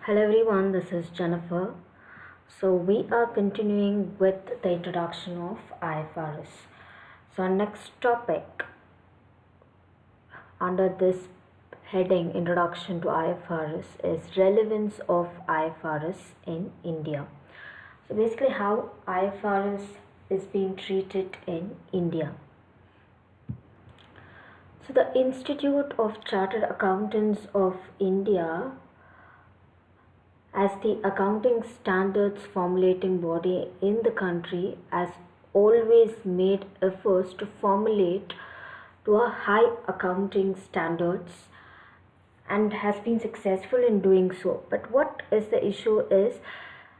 Hello everyone, this is Jennifer. So we are continuing with the introduction of IFRS. So our next topic under this heading Introduction to IFRS is relevance of IFRS in India. So basically how IFRS is being treated in India. So the Institute of Chartered Accountants of India, as the accounting standards formulating body in the country, has always made efforts to formulate to a high accounting standards and has been successful in doing so. But what is the issue is,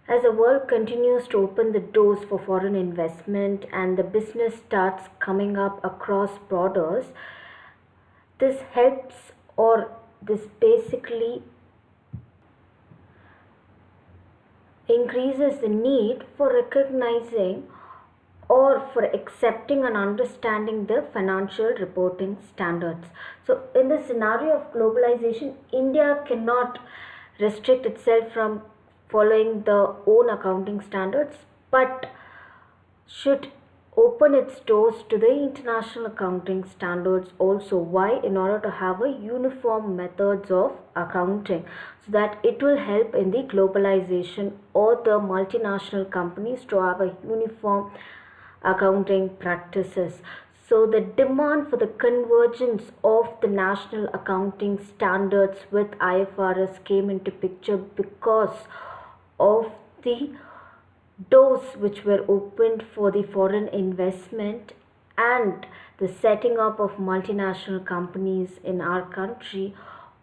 as the world continues to open the doors for foreign investment and the business starts coming up across borders, this helps or this basically increases the need for recognizing or for accepting and understanding the financial reporting standards. So, in the scenario of globalization, India cannot restrict itself from following the own accounting standards, but should open its doors to the international accounting standards also. Why? In order to have a uniform methods of accounting, so that it will help in the globalization or the multinational companies to have a uniform accounting practices. So the demand for the convergence of the national accounting standards with IFRS came into picture because of the doors which were opened for the foreign investment and the setting up of multinational companies in our country,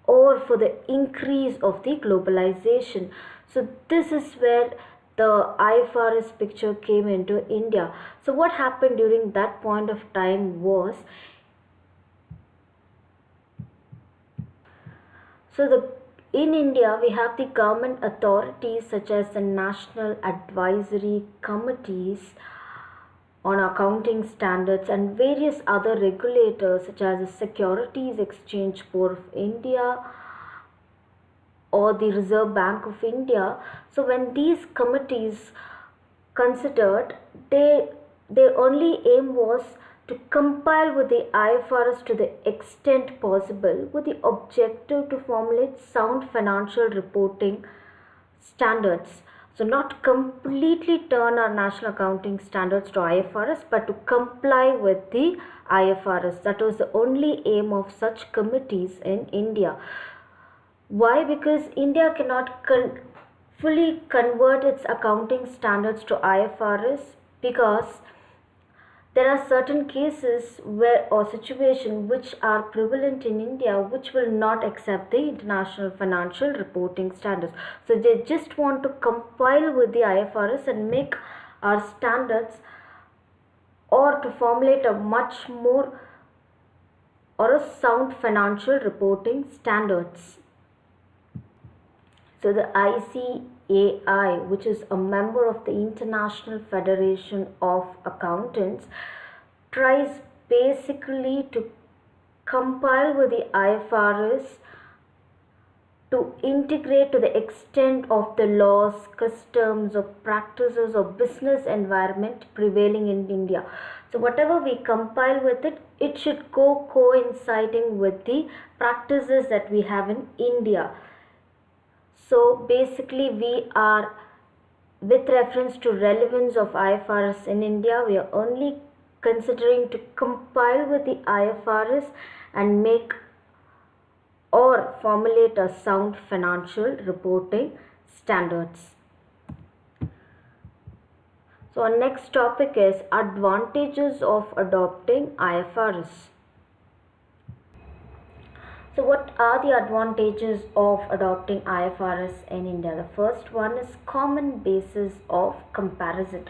or for the increase of the globalization. So this is where the IFRS picture came into India. So what happened during that point of time was, so in India, we have the government authorities such as the National Advisory Committees on Accounting Standards and various other regulators such as the Securities Exchange Board of India or the Reserve Bank of India. So when these committees considered, their only aim was to compile with the IFRS to the extent possible, with the objective to formulate sound financial reporting standards. So not completely turn our national accounting standards to IFRS, but to comply with the IFRS. That was the only aim of such committees in India. Why? Because India cannot fully convert its accounting standards to IFRS, because there are certain cases where or situations which are prevalent in India which will not accept the international financial reporting standards. So they just want to compile with the IFRS and make our standards, or to formulate a much more or a sound financial reporting standards. So the ICAI, which is a member of the International Federation of Accountants, tries basically to compile with the IFRS to integrate to the extent of the laws, customs, or practices or business environment prevailing in India. So whatever we compile with it, it should go coinciding with the practices that we have in India. So basically we are, with reference to relevance of IFRS in India, we are only considering to compile with the IFRS and make or formulate a sound financial reporting standards. So our next topic is advantages of adopting IFRS. So what are the advantages of adopting IFRS in India? The first one is common basis of comparison.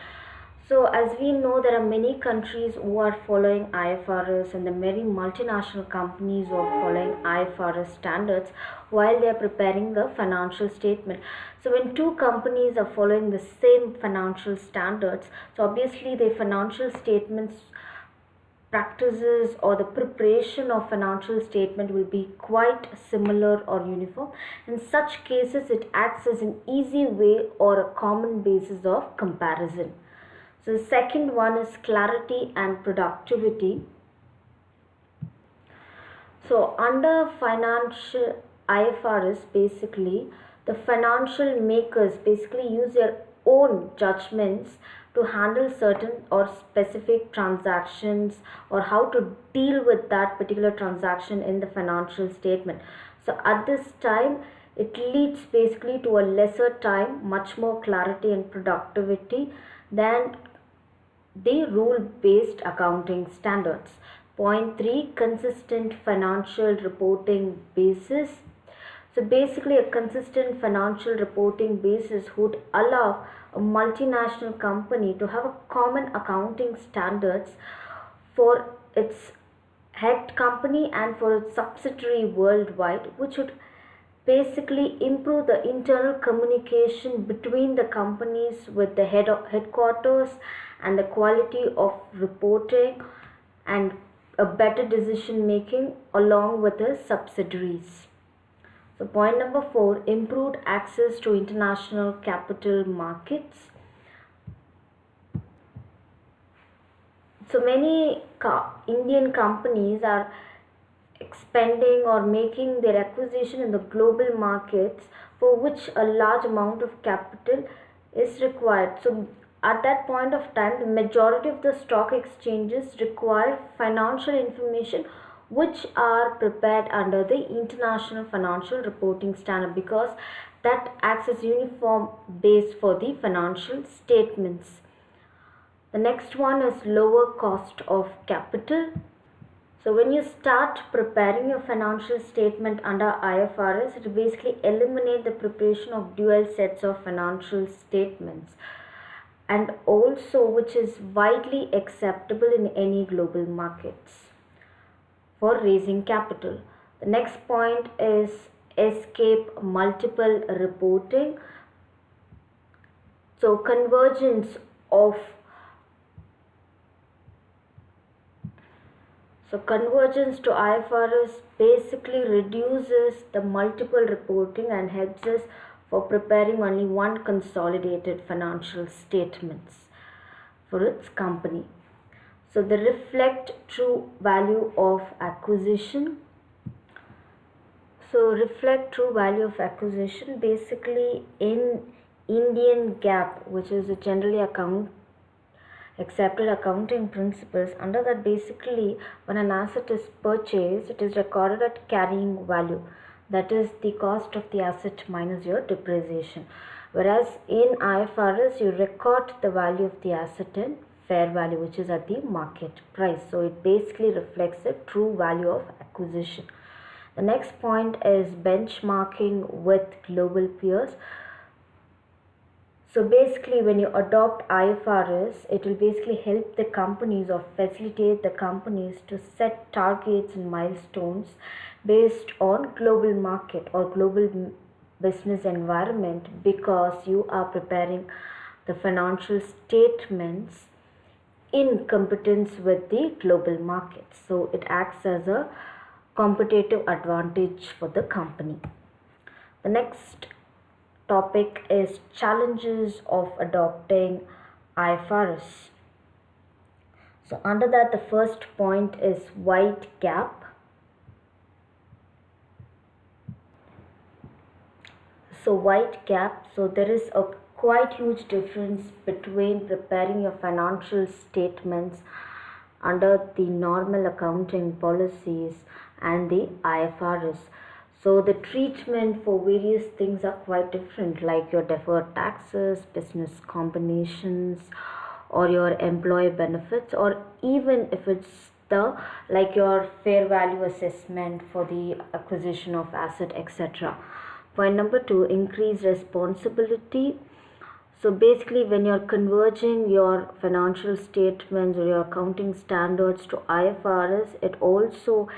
So as we know, there are many countries who are following IFRS, and the many multinational companies who are following IFRS standards while they are preparing the financial statement. So when two companies are following the same financial standards, so obviously the financial statements practices or the preparation of financial statement will be quite similar or uniform. In such cases, it acts as an easy way or a common basis of comparison. So the second one is clarity and productivity. So under financial IFRS, basically the financial makers basically use their own judgments to handle certain or specific transactions or how to deal with that particular transaction in the financial statement. So at this time, it leads basically to a lesser time, much more clarity and productivity than the rule based accounting standards. Point 3, consistent financial reporting basis. So basically, a consistent financial reporting basis would allow a multinational company to have a common accounting standards for its head company and for its subsidiary worldwide, which would basically improve the internal communication between the companies with the headquarters and the quality of reporting and a better decision making along with the subsidiaries. So point number 4, improved access to international capital markets. So many Indian companies are expanding or making their acquisition in the global markets, for which a large amount of capital is required. So at that point of time, the majority of the stock exchanges require financial information which are prepared under the international financial reporting standard, because that acts as uniform base for the financial statements. The next one is lower cost of capital. So when you start preparing your financial statement under IFRS, it will basically eliminate the preparation of dual sets of financial statements, and also which is widely acceptable in any global markets for raising capital. The next point is escape multiple reporting. So convergence to IFRS basically reduces the multiple reporting and helps us for preparing only one consolidated financial statements for its company. So the reflect true value of acquisition. So reflect true value of acquisition basically in Indian GAAP, which is a generally accepted accounting principles. Under that, basically when an asset is purchased, it is recorded at carrying value, that is the cost of the asset minus your depreciation, whereas in IFRS you record the value of the asset in fair value, which is at the market price. So it basically reflects the true value of acquisition. The next point is benchmarking with global peers. So basically when you adopt IFRS, it will basically help the companies or facilitate the companies to set targets and milestones based on global market or global business environment, because you are preparing the financial statements in competence with the global market. So it acts as a competitive advantage for the company. The next topic is challenges of adopting IFRS. So under that, the first point is wide gap. So wide gap, so there is a quite huge difference between preparing your financial statements under the normal accounting policies and the IFRS. So the treatment for various things are quite different, like your deferred taxes, business combinations, or your employee benefits, or even if it's the like your fair value assessment for the acquisition of asset, etc. Point number 2, increase responsibility. So basically when you're converging your financial statements or your accounting standards to IFRS, it also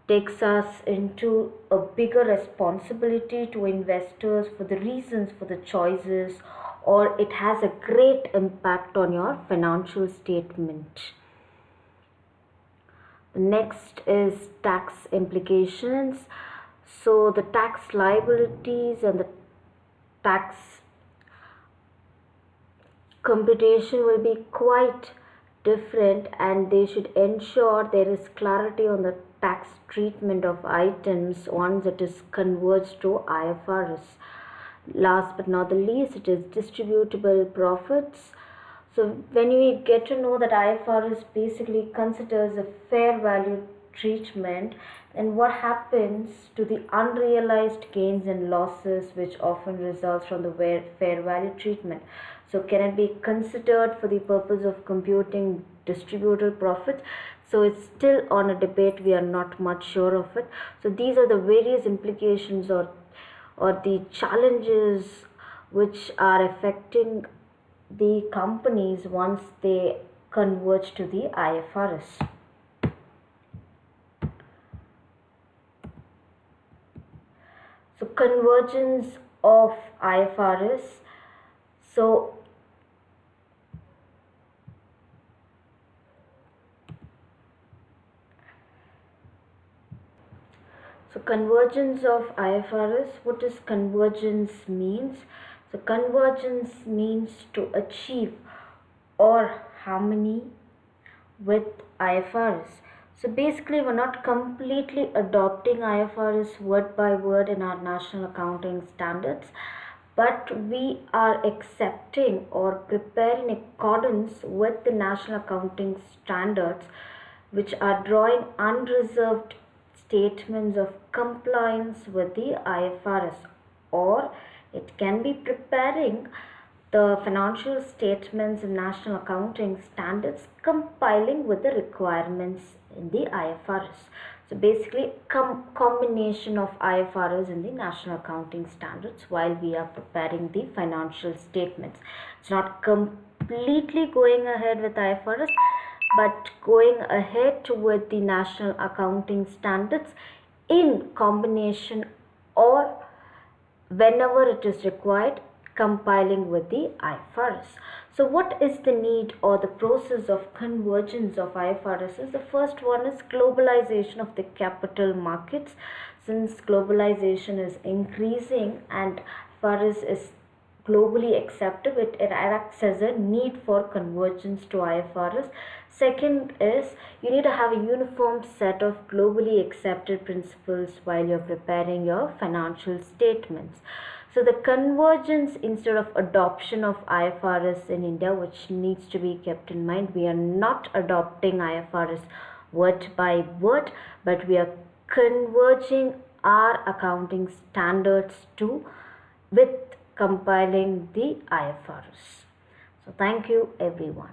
takes us into a bigger responsibility to investors for the reasons for the choices, or it has a great impact on your financial statement. Next is tax implications. So the tax liabilities and the tax computation will be quite different, and they should ensure there is clarity on the tax treatment of items once it is converged to IFRS. Last but not the least, it is distributable profits. So when we get to know that IFRS basically considers a fair value treatment, then what happens to the unrealized gains and losses which often results from the fair value treatment? So can it be considered for the purpose of computing distributable profits? So it's still on a debate, we are not much sure of it. So these are the various implications or the challenges which are affecting the companies once they converge to the IFRS. So convergence of IFRS. So convergence of IFRS, what does convergence means? So convergence means to achieve or harmony with IFRS. So basically we're not completely adopting IFRS word by word in our national accounting standards, but we are accepting or preparing in accordance with the national accounting standards, which are drawing unreserved statements of compliance with the IFRS, or it can be preparing the financial statements and national accounting standards compiling with the requirements in the IFRS. So basically combination of IFRS and the national accounting standards while we are preparing the financial statements. It's not completely going ahead with IFRS, but going ahead with the national accounting standards in combination, or whenever it is required, compiling with the IFRS. So what is the need or the process of convergence of IFRS? Is the first one is globalization of the capital markets. Since globalization is increasing and IFRS is globally accepted, it acts as a need for convergence to IFRS. Second is you need to have a uniform set of globally accepted principles while you're preparing your financial statements. So the convergence instead of adoption of IFRS in India, which needs to be kept in mind, we are not adopting IFRS word by word, but we are converging our accounting standards to with compiling the IFRS. So thank you everyone.